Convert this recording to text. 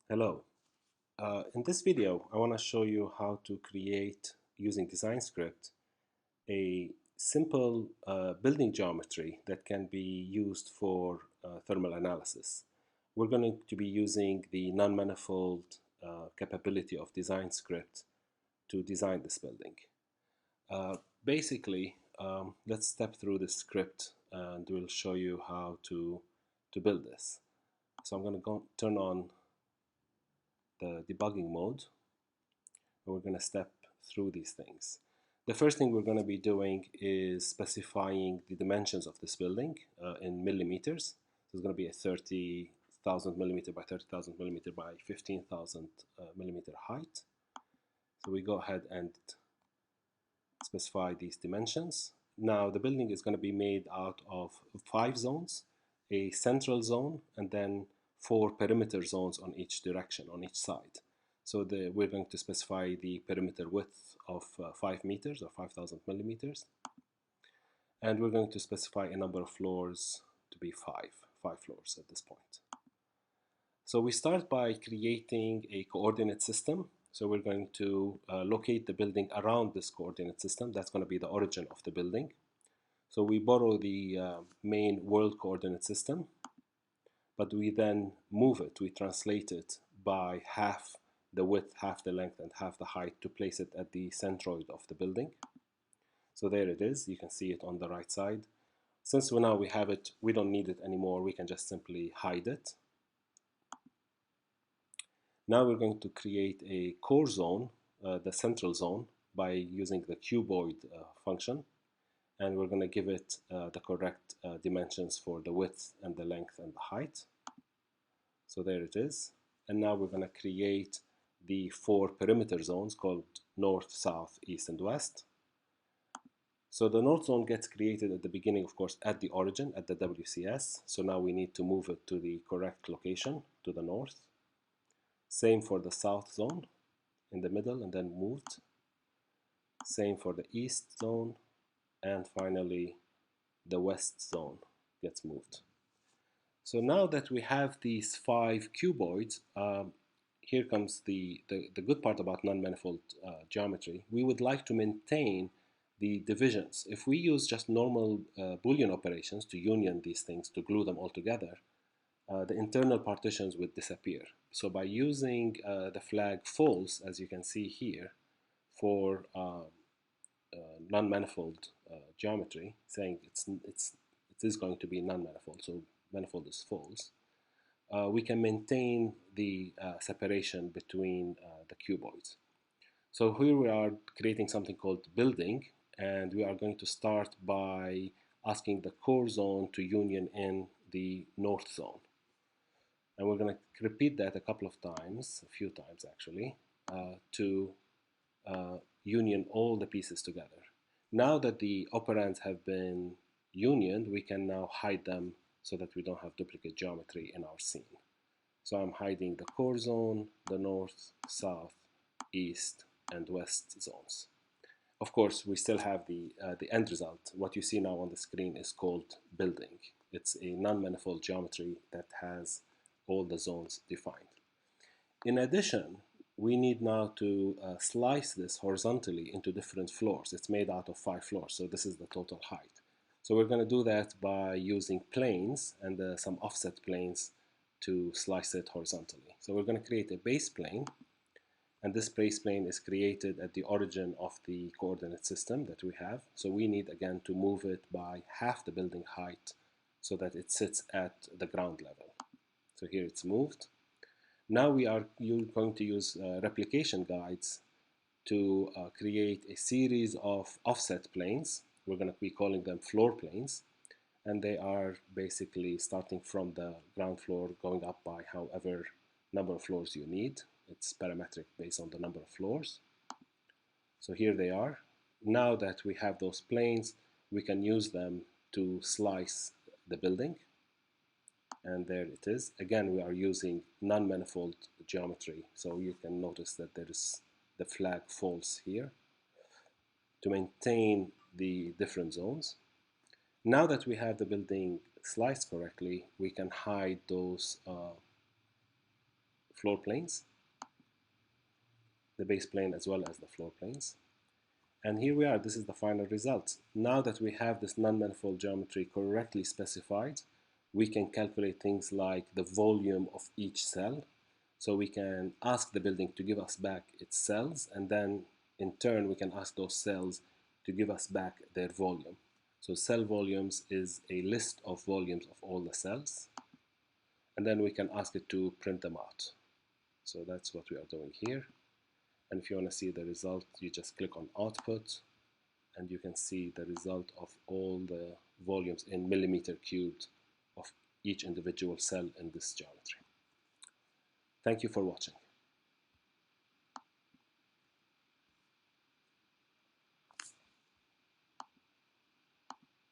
Hello. In this video, I want to show you how to create, using DesignScript, a simple building geometry that can be used for thermal analysis. We're going to be using the non-manifold capability of DesignScript to design this building. Basically, let's step through the script and we'll show you how to build this. So I'm going to go turn on the debugging mode, and we're going to step through these things. The first thing we're going to be doing is specifying the dimensions of this building in millimeters. So it's going to be a 30,000 millimeter by 30,000 millimeter by 15,000 millimeter height. So we go ahead and specify these dimensions. Now the building is going to be made out of 5 zones, a central zone, and then 4 perimeter zones on each direction, on each side. So we're going to specify the perimeter width of 5 meters or 5,000 millimeters. And we're going to specify a number of floors to be 5 floors at this point. So we start by creating a coordinate system. So we're going to locate the building around this coordinate system. That's going to be the origin of the building. So we borrow the main world coordinate system, but we then move it, we translate it by half the width, half the length, and half the height to place it at the centroid of the building. So there it is. You can see it on the right side. Since now we have it, we don't need it anymore. We can just simply hide it. Now we're going to create a core zone, the central zone, by using the cuboid function. And we're going to give it the correct dimensions for the width and the length and the height. So there it is. And now we're going to create the 4 perimeter zones called north, south, east, and west. So the north zone gets created at the beginning, of course, at the origin, at the WCS. So now we need to move it to the correct location, to the north. Same for the south zone, in the middle, and then moved. Same for the east zone. And finally, the west zone gets moved. So now that we have these 5 cuboids, here comes the good part about non-manifold geometry. We would like to maintain the divisions. If we use just normal Boolean operations to union these things, to glue them all together, the internal partitions would disappear. So by using the flag false, as you can see here, for non-manifold geometry, saying it is going to be non-manifold, so manifold is false, we can maintain the separation between the cuboids. So here we are creating something called building, and we are going to start by asking the core zone to union in the north zone. And we're going to repeat that a couple of times, a few times actually, to union all the pieces together. Now that the operands have been unioned, we can now hide them so that we don't have duplicate geometry in our scene. So I'm hiding the core zone, the north, south, east, and west zones. Of course, we still have the end result. What you see now on the screen is called building. It's a non-manifold geometry that has all the zones defined. In addition, we need now to slice this horizontally into different floors. It's made out of 5 floors, so this is the total height. So we're going to do that by using planes and some offset planes to slice it horizontally. So we're going to create a base plane, and this base plane is created at the origin of the coordinate system that we have. So we need again to move it by half the building height so that it sits at the ground level. So here it's moved. Now you're going to use replication guides to create a series of offset planes. We're going to be calling them floor planes, and they are basically starting from the ground floor, going up by however number of floors you need. It's parametric based on the number of floors. So here they are. Now that we have those planes, we can use them to slice the building. And there it is. Again, we are using non-manifold geometry, so you can notice that there is the flag false here to maintain the different zones. Now that we have the building sliced correctly, we can hide those floor planes, the base plane as well as the floor planes. And here we are, this is the final result. Now that we have this non-manifold geometry correctly specified, we can calculate things like the volume of each cell. So we can ask the building to give us back its cells, and then in turn we can ask those cells to give us back their volume. So cell volumes is a list of volumes of all the cells, and then we can ask it to print them out. So that's what we are doing here. And if you want to see the result, you just click on output, and you can see the result of all the volumes in millimeter cubed of each individual cell in this geometry. Thank you for watching.